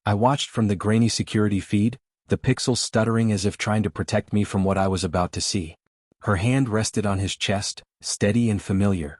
I watched from the grainy security feed, the pixels stuttering as if trying to protect me from what I was about to see. Her hand rested on his chest, steady and familiar.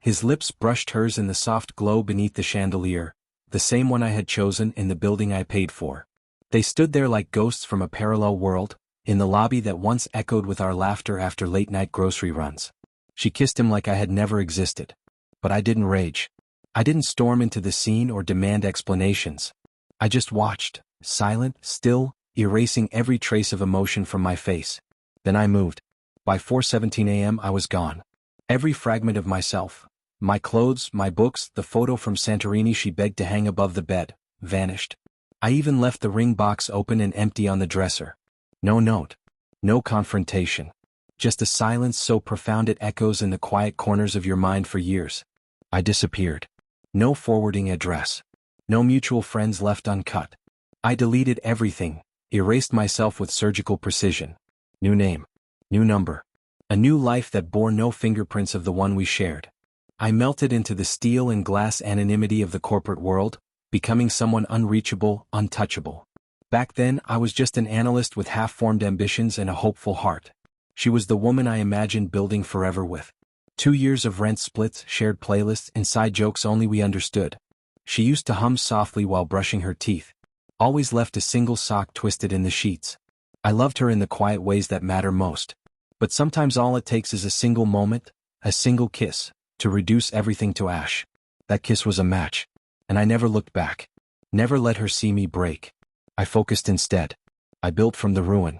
His lips brushed hers in the soft glow beneath the chandelier, the same one I had chosen in the building I paid for. They stood there like ghosts from a parallel world, in the lobby that once echoed with our laughter after late-night grocery runs. She kissed him like I had never existed. But I didn't rage. I didn't storm into the scene or demand explanations. I just watched, silent, still, erasing every trace of emotion from my face. Then I moved. By 4:17 a.m. I was gone. Every fragment of myself, my clothes, my books, the photo from Santorini she begged to hang above the bed, vanished. I even left the ring box open and empty on the dresser. No note. No confrontation. Just a silence so profound it echoes in the quiet corners of your mind for years. I disappeared. No forwarding address. No mutual friends left uncut. I deleted everything, erased myself with surgical precision. New name. New number. A new life that bore no fingerprints of the one we shared. I melted into the steel and glass anonymity of the corporate world, becoming someone unreachable, untouchable. Back then, I was just an analyst with half-formed ambitions and a hopeful heart. She was the woman I imagined building forever with. 2 years of rent splits, shared playlists, inside jokes only we understood. She used to hum softly while brushing her teeth. Always left a single sock twisted in the sheets. I loved her in the quiet ways that matter most. But sometimes all it takes is a single moment, a single kiss, to reduce everything to ash. That kiss was a match. And I never looked back. Never let her see me break. I focused instead. I built from the ruin.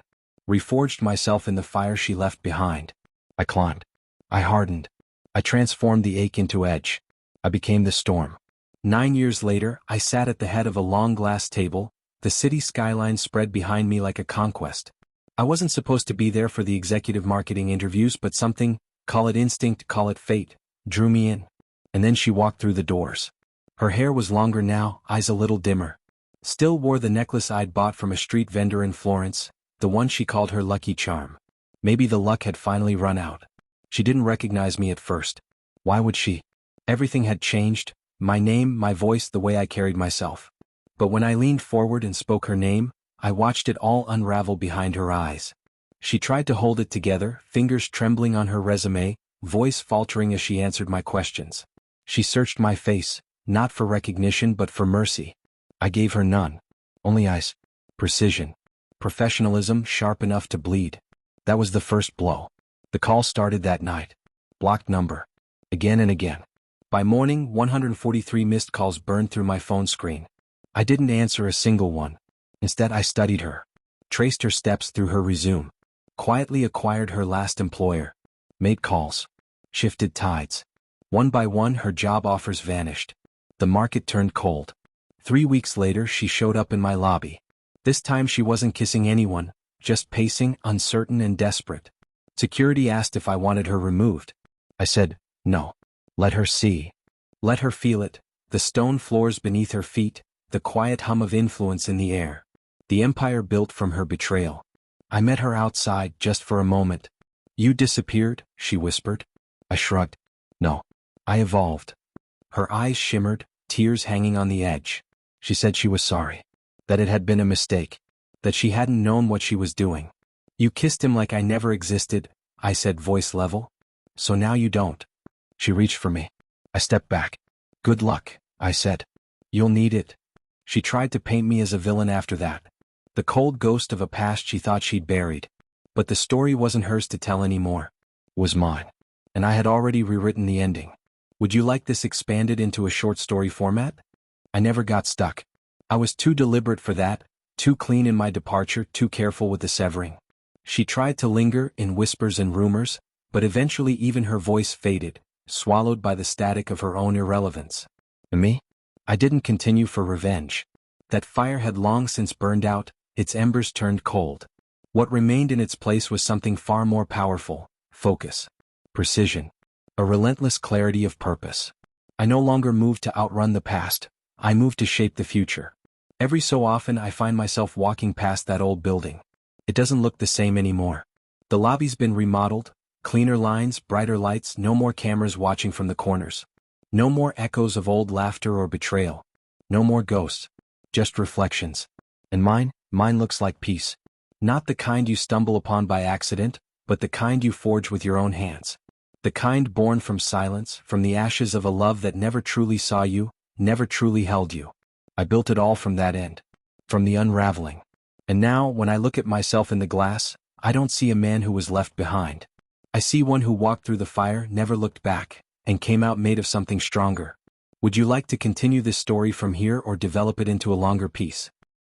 Reforged myself in the fire she left behind. I climbed. I hardened. I transformed the ache into edge. I became the storm. 9 years later, I sat at the head of a long glass table, the city skyline spread behind me like a conquest. I wasn't supposed to be there for the executive marketing interviews, but something, call it instinct, call it fate, drew me in. And then she walked through the doors. Her hair was longer now, eyes a little dimmer. Still wore the necklace I'd bought from a street vendor in Florence, the one she called her lucky charm. Maybe the luck had finally run out. She didn't recognize me at first. Why would she? Everything had changed, my name, my voice, the way I carried myself. But when I leaned forward and spoke her name, I watched it all unravel behind her eyes. She tried to hold it together, fingers trembling on her resume, voice faltering as she answered my questions. She searched my face, not for recognition but for mercy. I gave her none. Only eyes. Precision. Professionalism sharp enough to bleed. That was the first blow. The call started that night. Blocked number. Again and again. By morning, 143 missed calls burned through my phone screen. I didn't answer a single one. Instead, I studied her. Traced her steps through her resume. Quietly acquired her last employer. Made calls. Shifted tides. One by one, her job offers vanished. The market turned cold. 3 weeks later, she showed up in my lobby. This time she wasn't kissing anyone, just pacing, uncertain and desperate. Security asked if I wanted her removed. I said, no. Let her see. Let her feel it, the stone floors beneath her feet, the quiet hum of influence in the air. The empire built from her betrayal. I met her outside just for a moment. You disappeared, she whispered. I shrugged. No. I evolved. Her eyes shimmered, tears hanging on the edge. She said she was sorry. That it had been a mistake. That she hadn't known what she was doing. You kissed him like I never existed, I said, voice level. So now you don't. She reached for me. I stepped back. Good luck, I said. You'll need it. She tried to paint me as a villain after that. The cold ghost of a past she thought she'd buried. But the story wasn't hers to tell anymore. It was mine. And I had already rewritten the ending. Would you like this expanded into a short story format? I never got stuck. I was too deliberate for that, too clean in my departure, too careful with the severing. She tried to linger in whispers and rumors, but eventually even her voice faded, swallowed by the static of her own irrelevance. And me? I didn't continue for revenge. That fire had long since burned out, its embers turned cold. What remained in its place was something far more powerful: focus, precision, a relentless clarity of purpose. I no longer moved to outrun the past, I moved to shape the future. Every so often I find myself walking past that old building. It doesn't look the same anymore. The lobby's been remodeled, cleaner lines, brighter lights, no more cameras watching from the corners. No more echoes of old laughter or betrayal. No more ghosts. just reflections. And mine looks like peace. Not the kind you stumble upon by accident, but the kind you forge with your own hands. The kind born from silence, from the ashes of a love that never truly saw you, never truly held you. I built it all from that end. From the unraveling. And now, when I look at myself in the glass, I don't see a man who was left behind. I see one who walked through the fire, never looked back, and came out made of something stronger. Would you like to continue this story from here or develop it into a longer piece?